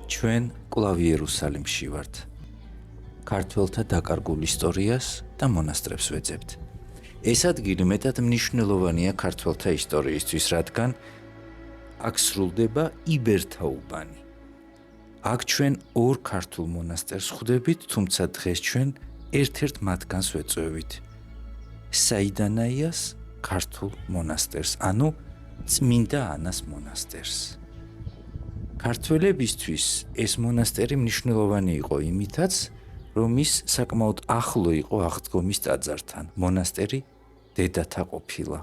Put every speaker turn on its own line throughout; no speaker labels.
ჩვენ კვლავ იერუსალიმში ვართ. ქართველთა დაკარგულ ისტორიას და მონასტრებს ვეძებთ. ეს ადგილი მეტად მნიშვნელოვანია ქართველთა ისტორიისთვის, რადგან აქ სრულდება იბერთა უბანი. აქ ჩვენ ორ ქართულ მონასტერს ხვდებით, თუმცა დღეს ჩვენ ერთ-ერთ მათგანს ვეწვევით. საიდანაიას ქართულ მონასტერს, ანუ წმინდა ანას მონასტერს. ქართველებისთვის ეს მონასტერი მნიშვნელოვანი იყო იმითაც, რომ ის საკმაოდ ახლო იყო აღდგომის ტაძართან. მონასტერი დედათა ყოფილა.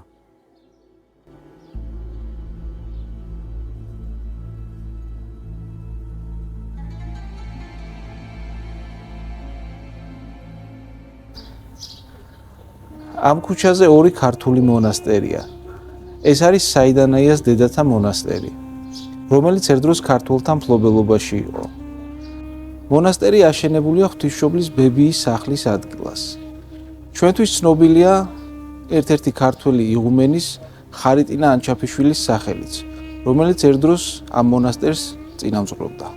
ამ ქუჩაზე ორი ქართული მონასტერია. ეს არის საიდანაიას დედათა მონასტერი, რომელიც ერთდროს ქართველთა მფლობელობაში იყო. მონასტერი აშენებულია ღვთისმშობლის ბებიის სახლის ადგილას. ჩვენთვის ცნობილია ერთ-ერთი ქართველი იღუმენის ხარიტინა ანჩაფიშვილის სახელიც, რომელიც ერთდროს ამ მონასტერს წინამძღვრობდა.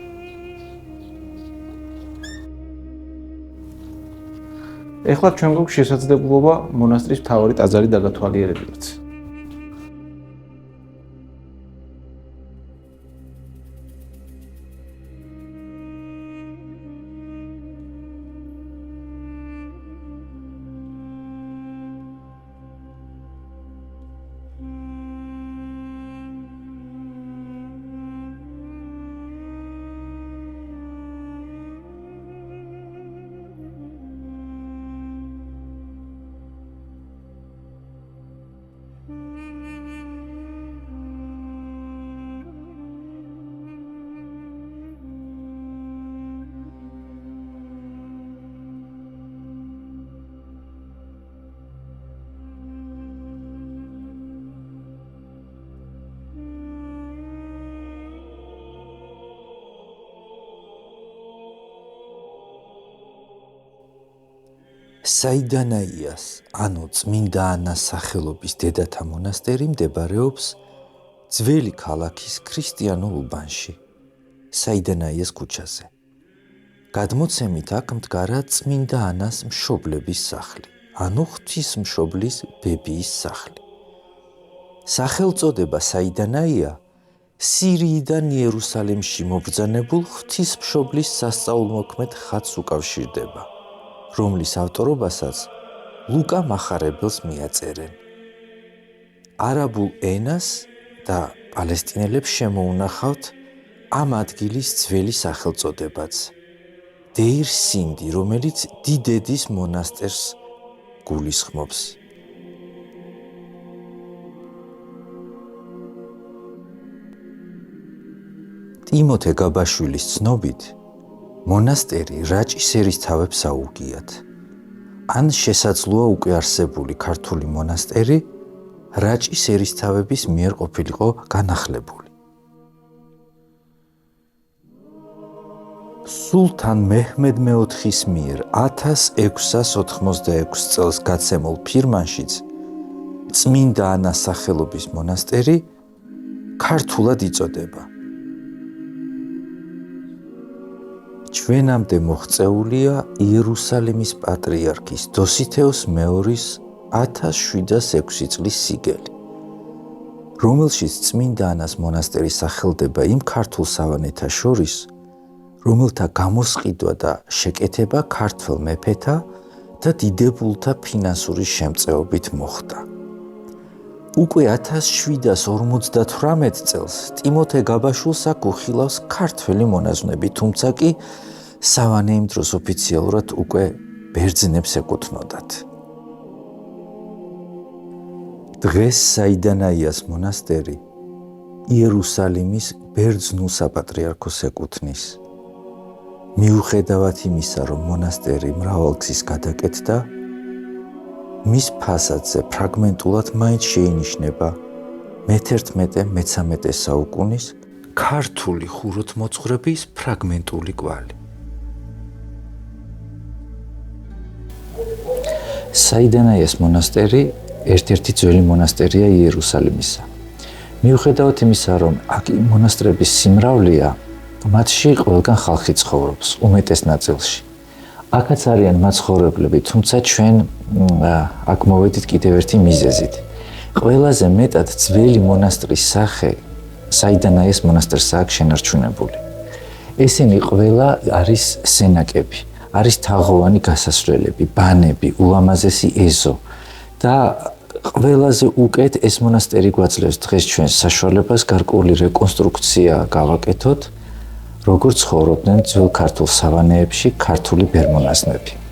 ეხლა ჩვენ გვაქვს შესაძლებლობა მონასტრის მთავარი ტაძარი დაგათვალიერებინოთ.
საიდანაიას, ანუ წმინდა ანას სახელობის დედათა მონასტერი მდებარეობს ძველი ქალაქის ქრისტიანულ უბანში, საიდანაიას ქუჩაზე. გადმოცემით აქ მდგარა წმინდა ანას მშობლების სახლი, ანუ ღვთისმშობლის ბებიის სახლი. სახელწოდება საიდანაია სირიიდან იერუსალიმში მობრძანებულ ღვთისმშობლის სასწაულმოქმედ ხატს უკავშირდება, რომლის ავტორობასაც ლუკა მახარებელს მიაწერენ. არაბულ ენას და პალესტინელებს შემოუნახავთ ამ ადგილის ძველი სახელწოდებაც დეირ სინდი, რომელიც დიდედის მონასტერს გულისხმობს. ტიმოთე გაბაშვილის ცნობით, მონასტერი რაჭის ერისთავებს აუგიათ. ან შესაძლოა უკვე არსებული ქართული მონასტერი რაჭის ერისთავების მიერ ყოფილიყო განახლებული. სულთან მეჰმედ მეოთხის მიერ 1686 წელს გაცემულ ფირმანშიც წმინდა ანას სახელობის მონასტერი ქართულად იწოდება. ჩვენამდე მოღწეულია იერუსალიმის პატრიარქის დოსითეოს მეორის 1706 წლის სიგელი, რომელშიც წმინდა ანას მონასტერი სახელდება იმ ქართულ სავანეთა შორის, რომელთა გამოსყიდვა და შეკეთება ქართველ მეფეთა და დიდებულთა ფინანსური შემწეობით მოხდა. უკვე 1758 წელს ტიმოთე გაბაშვილს აქ უხილავს ქართველი მონაზვნები, თუმცა კი სავანე იმ დროს ოფიციალურად უკვე ბერძნებს ეკუთვნოდათ. დღეს საიდანაიას მონასტერი იერუსალიმის ბერძნულ საპატრიარქოს ეკუთვნის. მიუხედავად იმისა, რომ მონასტერი მრავალგზის გადაკეთდა, მის ფასადზე ფრაგმენტულად მაინც შეინიშნება მე-11-მე-13 საუკუნის ქართული ხუროთმოძღვრების ფრაგმენტული კვალი. საიდანაიას მონასტერი ერთ-ერთი ძველი მონასტერია იერუსალიმისა. მიუხედავად იმისა, რომ აქ მონასტრების სიმრავლეა, მათში ყველგან ხალხი ცხოვრობს, უმეტეს ნაწილში. აქაც არიან მაცხოვრებლები, თუმცა ჩვენ აქ მოვედით კიდევ ერთი მიზეზით. ყველაზე მეტად ძველი მონასტრის სახე, საიდანაა ეს მონასტრის აქ შენარჩუნებული. ესენი ყველა არის სენაკები, არის თაღოვანი გასასვლელები, ბანები, ულამაზესი ეზო და ყველაზე უკეთ ეს მონასტერი გვაძლევს დღეს ჩვენ საშუალებას გარკვეული რეკონსტრუქცია გავაკეთოთ, როგორც ცხოვრობდნენ ძველ ქართულ სავანეებში ქართული ბერმონაზნები.